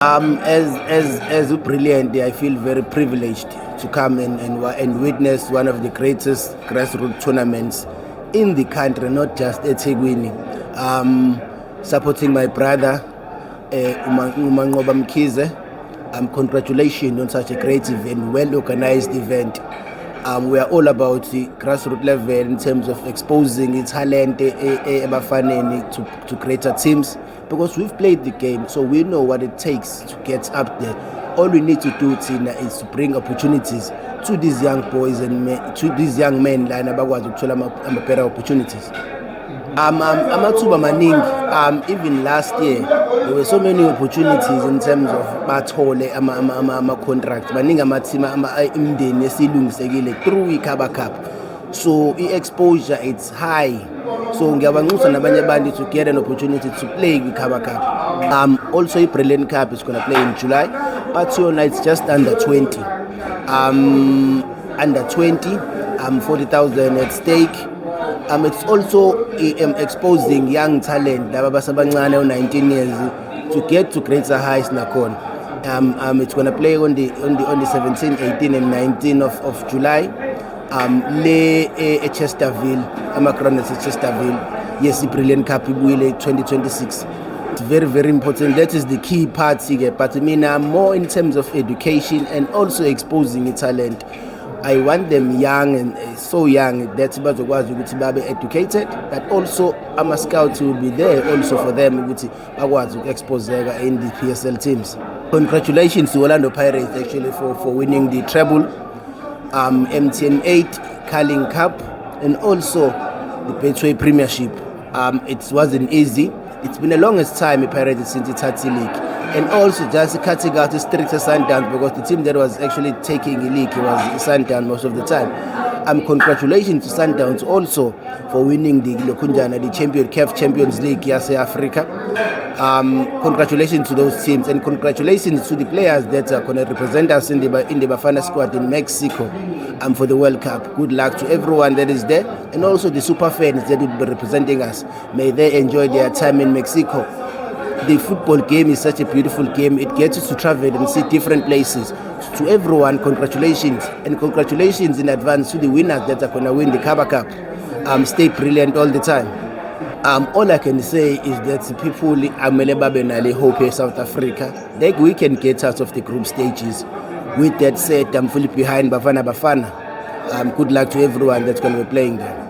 As brilliant, I feel very privileged to come and witness one of the greatest grassroots tournaments in the country, not just at eThekwini. Supporting my brother, Umanqoba Mkhize. Congratulations on such a great event, well-organized event. We are all about the grassroots level in terms of exposing its talent to greater teams, because we've played the game, so we know what it takes to get up there. All we need to do, Tina, is to bring opportunities to these young boys and to these young men better opportunities. Amathuba maningi. Even last year there were so many opportunities in terms of bathole ama contracts maningi amathima imndeni esilungisekile through iKhaba Cup, so exposure it's high. So ngiyabanxusa nabanye abantu to get an opportunity to play iKhaba Cup. Also iBrilliant Cup is going to play in July, but it's just under 20. Under 20, 40,000 at stake. It's also exposing young talent, laba 19 years, to get to greater heights nakhona. It's going to play on the 17, 18 and 19 of July. Chesterville, Amakrona Chesterville. Yes, the Brilliant Cup will 2026. It's very, very important. That is the key part here. But I mean, more in terms of education and also exposing talent. I want them young and so young that be educated, but also I'm a scout will be there also for them to expose in the PSL teams. Congratulations to Orlando Pirates actually for winning the treble, MTN 8, Carling Cup, and also the Betway Premiership. It wasn't easy. It's been the longest time in Pirates since the 30 league. And also just cutting out the stricter Sundowns, because the team that was actually taking the league was Sundowns most of the time. Congratulations to Sundowns also for winning the Lokunjana, the CAF Champions League Yase Africa. Congratulations to those teams, and congratulations to the players that are going to represent us in the Bafana squad in Mexico for the World Cup. Good luck to everyone that is there, and also the super fans that will be representing us. May they enjoy their time in Mexico. The football game is such a beautiful game. It gets us to travel and see different places. To everyone, congratulations, and congratulations in advance to the winners that are going to win the Khaba Cup. Stay brilliant all the time. All I can say is that people hope South Africa that we can get out of the group stages. With that said, I'm fully behind Bafana. Good luck to everyone that's going to be playing there.